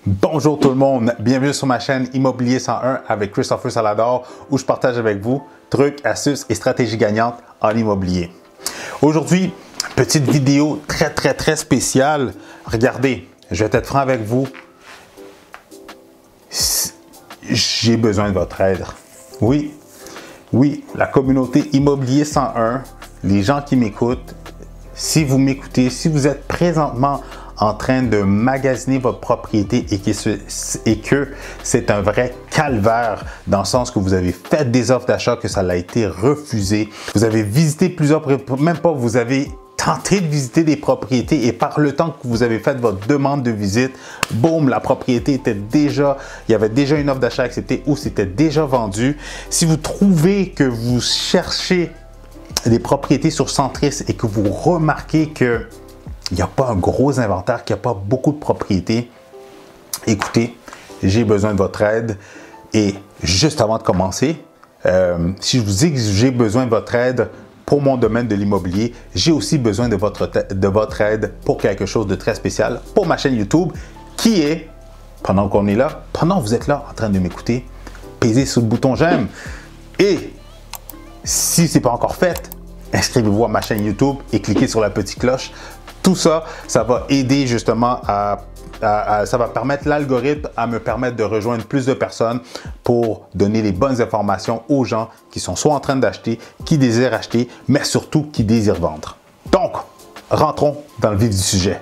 Bonjour tout le monde, bienvenue sur ma chaîne Immobilier 101 avec Christopher Salador où je partage avec vous trucs, astuces et stratégies gagnantes en immobilier. Aujourd'hui, petite vidéo très spéciale. Regardez, je vais être franc avec vous. J'ai besoin de votre aide. Oui, la communauté Immobilier 101, les gens qui m'écoutent, si vous m'écoutez, si vous êtes présentement en train de magasiner votre propriété et que c'est un vrai calvaire dans le sens que vous avez fait des offres d'achat, que ça a été refusé, vous avez visité plusieurs, même pas, vous avez tenté de visiter des propriétés et par le temps que vous avez fait votre demande de visite, boum, la propriété était déjà, il y avait déjà une offre d'achat acceptée ou c'était déjà vendu. Si vous trouvez que vous cherchez des propriétés sur Centris et que vous remarquez que il n'y a pas un gros inventaire, qu'il n'y a pas beaucoup de propriétés, écoutez, j'ai besoin de votre aide. Et juste avant de commencer, si je vous dis que j'ai besoin de votre aide pour mon domaine de l'immobilier, j'ai aussi besoin de votre aide pour quelque chose de très spécial pour ma chaîne YouTube qui est, pendant qu'on est là, pendant que vous êtes là en train de m'écouter, pesez sur le bouton j'aime. Et si ce n'est pas encore fait, inscrivez-vous à ma chaîne YouTube et cliquez sur la petite cloche. Tout ça, ça va aider justement ça va permettre l'algorithme à me permettre de rejoindre plus de personnes pour donner les bonnes informations aux gens qui sont soit en train d'acheter, qui désirent acheter, mais surtout qui désirent vendre. Donc, rentrons dans le vif du sujet.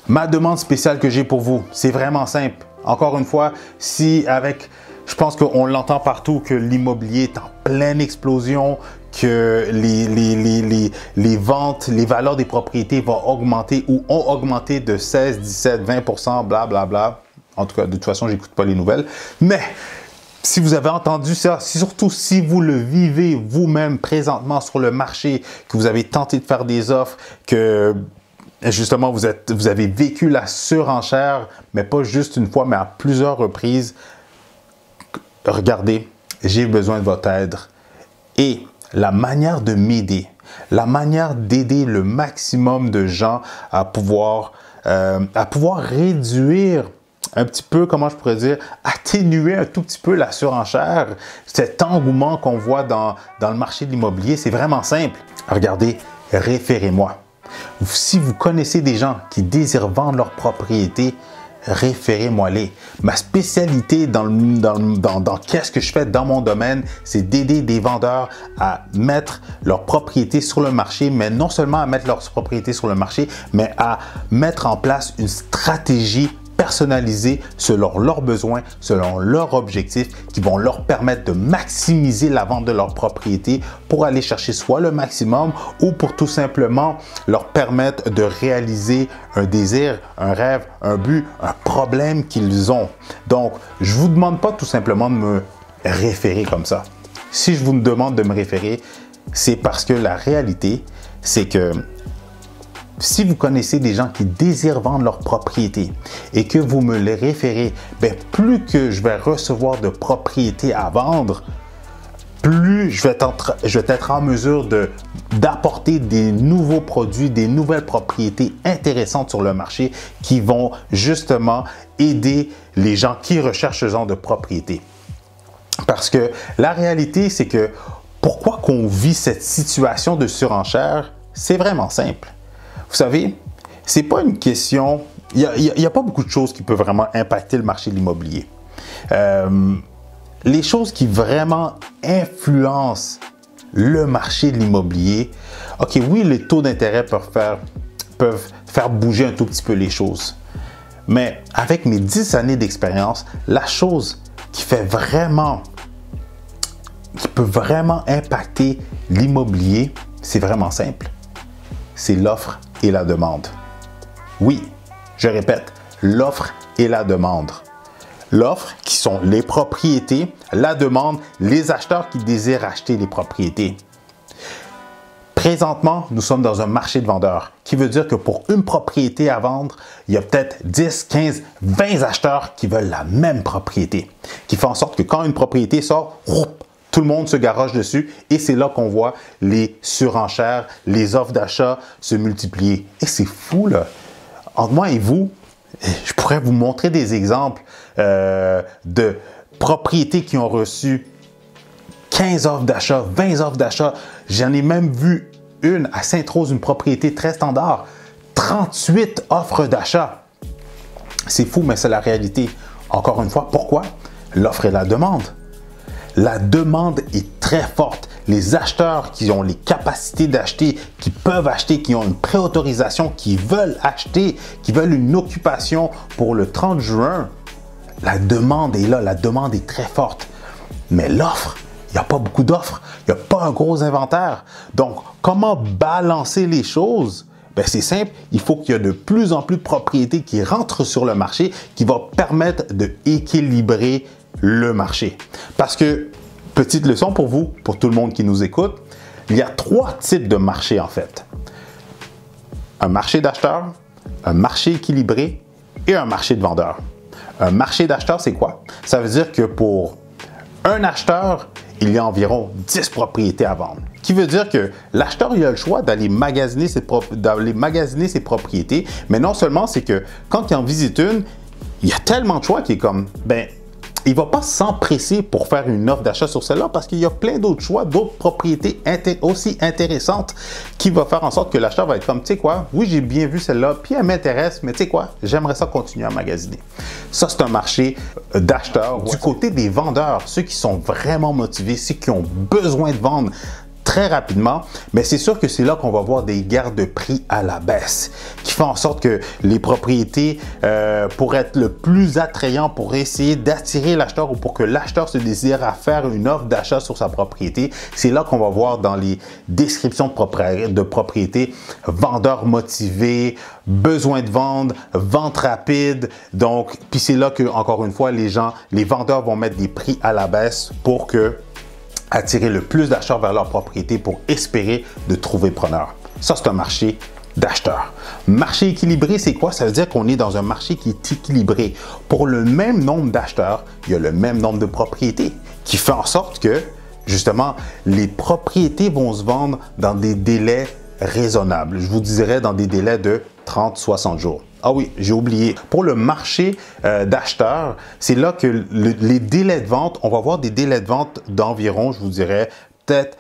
Ma demande spéciale que j'ai pour vous, c'est vraiment simple. Encore une fois, je pense qu'on l'entend partout que l'immobilier est en pleine explosion, que les ventes, les valeurs des propriétés vont augmenter ou ont augmenté de 16, 17, 20%, blablabla. En tout cas, de toute façon, je n'écoute pas les nouvelles. Mais si vous avez entendu ça, surtout si vous le vivez vous-même présentement sur le marché, que vous avez tenté de faire des offres, que justement vous avez vécu la surenchère, mais pas juste une fois, mais à plusieurs reprises, regardez, j'ai besoin de votre aide et la manière de m'aider, la manière d'aider le maximum de gens à pouvoir réduire un petit peu, comment je pourrais dire, atténuer un tout petit peu la surenchère, cet engouement qu'on voit dans le marché de l'immobilier, c'est vraiment simple. Regardez, référez-moi. Si vous connaissez des gens qui désirent vendre leur propriété, référez-moi-les. Ma spécialité dans qu'est-ce que je fais dans mon domaine, c'est d'aider des vendeurs à mettre leur propriété sur le marché, mais non seulement à mettre leur propriété sur le marché, mais à mettre en place une stratégie personnalisée selon leurs besoins, selon leurs objectifs, qui vont leur permettre de maximiser la vente de leur propriété pour aller chercher soit le maximum ou pour tout simplement leur permettre de réaliser un désir, un rêve, un but, un problème qu'ils ont. Donc, je ne vous demande pas tout simplement de me référer comme ça. Si je vous demande de me référer, c'est parce que la réalité, c'est que si vous connaissez des gens qui désirent vendre leur propriété et que vous me les référez, bien, plus que je vais recevoir de propriétés à vendre, plus je vais être en mesure d'apporter des nouveaux produits, des nouvelles propriétés intéressantes sur le marché qui vont justement aider les gens qui recherchent ce genre de propriété. Parce que la réalité, c'est que pourquoi qu'on vit cette situation de surenchère, c'est vraiment simple. Vous savez, c'est pas une question, il n'y a pas beaucoup de choses qui peuvent vraiment impacter le marché de l'immobilier. Les choses qui vraiment influencent le marché de l'immobilier, ok, oui, les taux d'intérêt peuvent faire bouger un tout petit peu les choses. Mais avec mes 10 années d'expérience, la chose qui peut vraiment impacter l'immobilier, c'est vraiment simple. C'est l'offre et la demande. Oui, je répète, l'offre et la demande. L'offre qui sont les propriétés, la demande, les acheteurs qui désirent acheter les propriétés. Présentement, nous sommes dans un marché de vendeurs, qui veut dire que pour une propriété à vendre, il y a peut-être 10, 15, 20 acheteurs qui veulent la même propriété, qui fait en sorte que quand une propriété sort, Tout le monde se garoche dessus et c'est là qu'on voit les surenchères, les offres d'achat se multiplier. Et c'est fou, là. Entre moi et vous, je pourrais vous montrer des exemples de propriétés qui ont reçu 15 offres d'achat, 20 offres d'achat. J'en ai même vu une à Sainte-Rose, une propriété très standard. 38 offres d'achat. C'est fou, mais c'est la réalité. Encore une fois, pourquoi? L'offre et la demande. La demande est très forte. Les acheteurs qui ont les capacités d'acheter, qui peuvent acheter, qui ont une préautorisation, qui veulent acheter, qui veulent une occupation pour le 30 juin, la demande est là, la demande est très forte. Mais l'offre, il n'y a pas beaucoup d'offres, il n'y a pas un gros inventaire. Donc, comment balancer les choses? Ben, c'est simple, il faut qu'il y ait de plus en plus de propriétés qui rentrent sur le marché, qui vont permettre d'équilibrer le marché. Parce que, petite leçon pour vous, pour tout le monde qui nous écoute, il y a 3 types de marchés en fait. Un marché d'acheteurs, un marché équilibré et un marché de vendeurs. Un marché d'acheteurs, c'est quoi? Ça veut dire que pour un acheteur, il y a environ 10 propriétés à vendre. Qui veut dire que l'acheteur il a le choix d'aller magasiner ses propriétés, mais non seulement c'est que quand il en visite une, il y a tellement de choix qui est comme, ben, il ne va pas s'empresser pour faire une offre d'achat sur celle-là parce qu'il y a plein d'autres choix, d'autres propriétés aussi intéressantes qui vont faire en sorte que l'acheteur va être comme, tu sais quoi, oui, j'ai bien vu celle-là, puis elle m'intéresse, mais tu sais quoi, j'aimerais ça continuer à magasiner. Ça, c'est un marché d'acheteurs. Du côté des vendeurs, ceux qui sont vraiment motivés, ceux qui ont besoin de vendre très rapidement, mais c'est sûr que c'est là qu'on va voir des guerres de prix à la baisse qui font en sorte que les propriétés, pour être le plus attrayant, pour essayer d'attirer l'acheteur ou pour que l'acheteur se désire à faire une offre d'achat sur sa propriété, c'est là qu'on va voir dans les descriptions de propriété, vendeurs motivés, besoin de vendre, vente rapide. Donc, puis c'est là que, encore une fois, les vendeurs vont mettre des prix à la baisse pour attirer le plus d'acheteurs vers leur propriété pour espérer de trouver preneur. Ça, c'est un marché d'acheteurs. Marché équilibré, c'est quoi? Ça veut dire qu'on est dans un marché qui est équilibré. Pour le même nombre d'acheteurs, il y a le même nombre de propriétés qui fait en sorte que, justement, les propriétés vont se vendre dans des délais raisonnables. Je vous dirais dans des délais de 30-60 jours. Ah oui, j'ai oublié. Pour le marché d'acheteurs, c'est là que les délais de vente, on va voir des délais de vente d'environ, je vous dirais, peut-être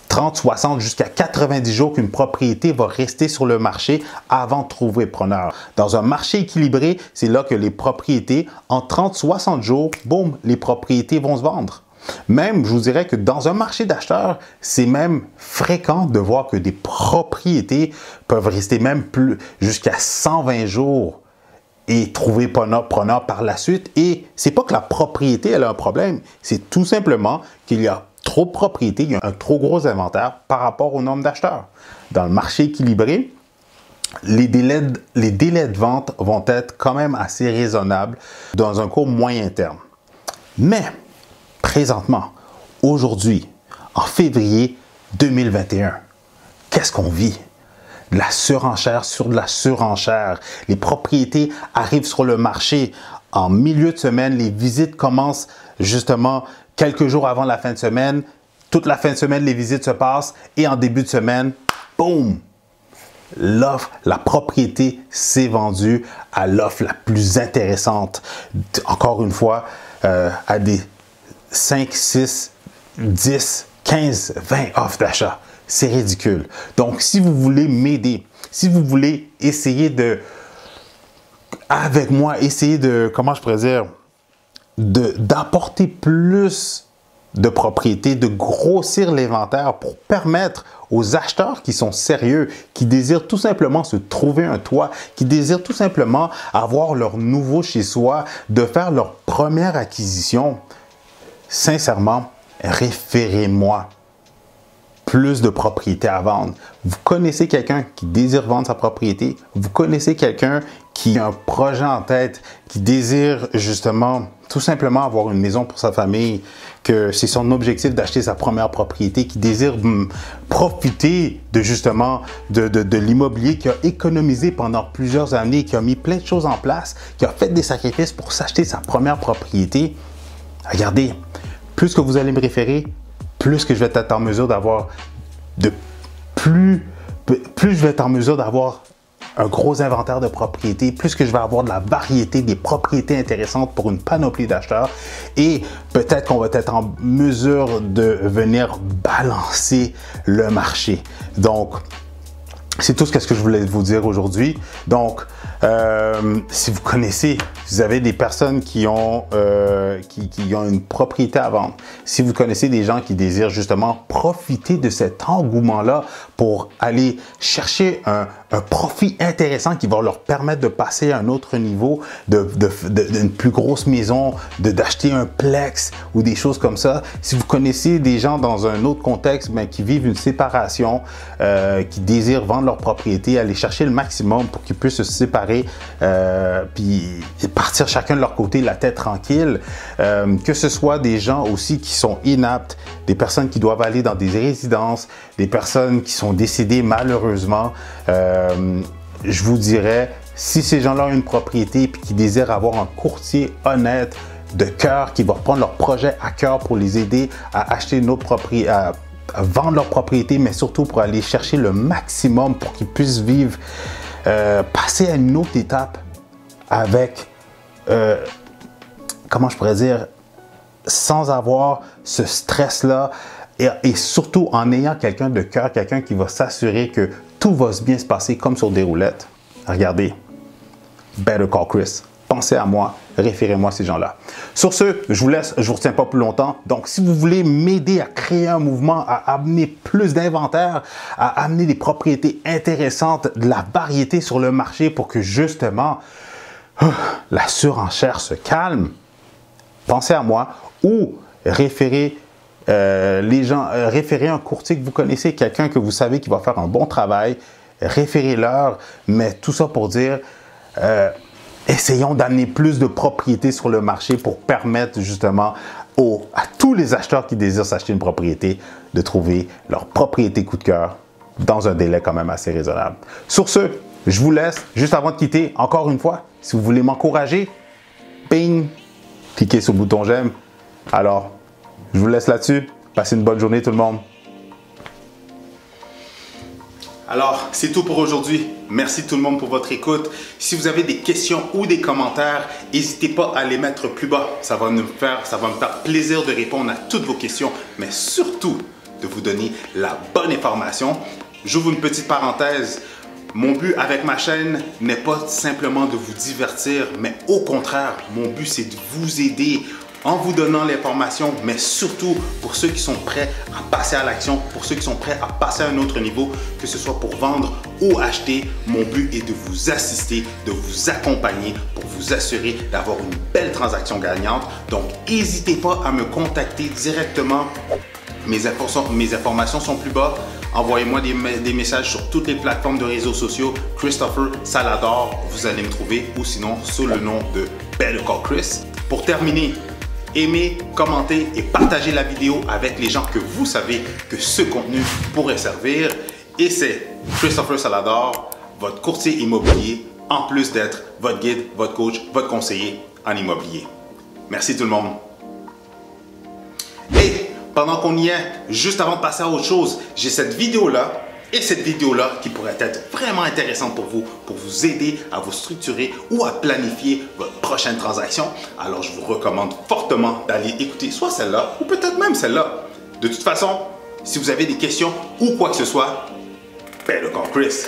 30, 60 jusqu'à 90 jours qu'une propriété va rester sur le marché avant de trouver preneur. Dans un marché équilibré, c'est là que les propriétés, en 30-60 jours, boum, les propriétés vont se vendre. Même, je vous dirais que dans un marché d'acheteurs, c'est même fréquent de voir que des propriétés peuvent rester même plus jusqu'à 120 jours et trouver preneur par la suite. Et c'est pas que la propriété elle a un problème, c'est tout simplement qu'il y a trop de propriétés, il y a un trop gros inventaire par rapport au nombre d'acheteurs. Dans le marché équilibré, les délais de vente vont être quand même assez raisonnables dans un court moyen terme. Mais présentement, aujourd'hui, en février 2021, qu'est-ce qu'on vit? De la surenchère sur de la surenchère. Les propriétés arrivent sur le marché en milieu de semaine. Les visites commencent justement quelques jours avant la fin de semaine. Toute la fin de semaine, les visites se passent et en début de semaine, boum! L'offre, la propriété s'est vendue à l'offre la plus intéressante. Encore une fois, à des 5, 6, 10, 15, 20 offres d'achat. C'est ridicule. Donc, si vous voulez m'aider, si vous voulez essayer avec moi, comment je pourrais dire, d'apporter plus de propriétés, de grossir l'inventaire pour permettre aux acheteurs qui sont sérieux, qui désirent tout simplement se trouver un toit, qui désirent tout simplement avoir leur nouveau chez soi, de faire leur première acquisition. Sincèrement, référez-moi plus de propriétés à vendre. Vous connaissez quelqu'un qui désire vendre sa propriété? Vous connaissez quelqu'un qui a un projet en tête, qui désire justement tout simplement avoir une maison pour sa famille, que c'est son objectif d'acheter sa première propriété, qui désire profiter de justement de l'immobilier, qui a économisé pendant plusieurs années, qui a mis plein de choses en place, qui a fait des sacrifices pour s'acheter sa première propriété? Regardez, plus que vous allez me référer, plus que je vais être en mesure d'avoir plus je vais être en mesure d'avoir un gros inventaire de propriétés, plus que je vais avoir de la variété des propriétés intéressantes pour une panoplie d'acheteurs et peut-être qu'on va être en mesure de venir balancer le marché. Donc, c'est tout ce que je voulais vous dire aujourd'hui. Donc, si vous connaissez, si vous avez des personnes qui ont une propriété à vendre, si vous connaissez des gens qui désirent justement profiter de cet engouement-là pour aller chercher un profit intéressant qui va leur permettre de passer à un autre niveau, d'une plus grosse maison, d'acheter un plex ou des choses comme ça. Si vous connaissez des gens dans un autre contexte, mais qui vivent une séparation, qui désirent vendre leur propriété, aller chercher le maximum pour qu'ils puissent se séparer, puis partir chacun de leur côté, la tête tranquille, que ce soit des gens aussi qui sont inaptes, des personnes qui doivent aller dans des résidences, des personnes qui sont décédées malheureusement, je vous dirais, si ces gens-là ont une propriété et qui désirent avoir un courtier honnête, de cœur, qui va prendre leur projet à cœur pour les aider à acheter une autre propriété, à vendre leur propriété, mais surtout pour aller chercher le maximum pour qu'ils puissent vivre, passer à une autre étape avec, comment je pourrais dire, sans avoir ce stress-là et surtout en ayant quelqu'un de cœur, quelqu'un qui va s'assurer que tout va bien se passer comme sur des roulettes. Regardez, Better Call Chris. Pensez à moi, référez-moi à ces gens-là. Sur ce, je vous laisse, je ne vous retiens pas plus longtemps. Donc, si vous voulez m'aider à créer un mouvement, à amener plus d'inventaire, à amener des propriétés intéressantes, de la variété sur le marché pour que justement la surenchère se calme, pensez à moi ou référez référez un courtier que vous connaissez, quelqu'un que vous savez qui va faire un bon travail, référez-leur, mais tout ça pour dire, essayons d'amener plus de propriétés sur le marché pour permettre justement à tous les acheteurs qui désirent s'acheter une propriété de trouver leur propriété coup de cœur dans un délai quand même assez raisonnable. Sur ce, je vous laisse. Juste avant de quitter, encore une fois, si vous voulez m'encourager, ping, cliquez sur le bouton j'aime. Alors, je vous laisse là-dessus. Passez une bonne journée tout le monde. Alors, c'est tout pour aujourd'hui. Merci tout le monde pour votre écoute. Si vous avez des questions ou des commentaires, n'hésitez pas à les mettre plus bas. Ça va me faire plaisir de répondre à toutes vos questions, mais surtout de vous donner la bonne information. J'ouvre une petite parenthèse. Mon but avec ma chaîne n'est pas simplement de vous divertir, mais au contraire, mon but c'est de vous aider en vous donnant l'information, mais surtout pour ceux qui sont prêts à passer à l'action, pour ceux qui sont prêts à passer à un autre niveau, que ce soit pour vendre ou acheter. Mon but est de vous assister, de vous accompagner pour vous assurer d'avoir une belle transaction gagnante. Donc, n'hésitez pas à me contacter directement. Mes informations sont plus bas. Envoyez-moi des messages sur toutes les plateformes de réseaux sociaux. Christopher Salador, vous allez me trouver, ou sinon sous le nom de Better Call Chris. Pour terminer, aimez, commentez et partagez la vidéo avec les gens que vous savez que ce contenu pourrait servir. Et c'est Christopher Salador, votre courtier immobilier, en plus d'être votre guide, votre coach, votre conseiller en immobilier. Merci tout le monde. Et pendant qu'on y est, juste avant de passer à autre chose, j'ai cette vidéo-là et cette vidéo-là qui pourrait être vraiment intéressante pour vous aider à vous structurer ou à planifier votre prochaine transaction. Alors, je vous recommande fortement d'aller écouter soit celle-là ou peut-être même celle-là. De toute façon, si vous avez des questions ou quoi que ce soit, Better Call Chris.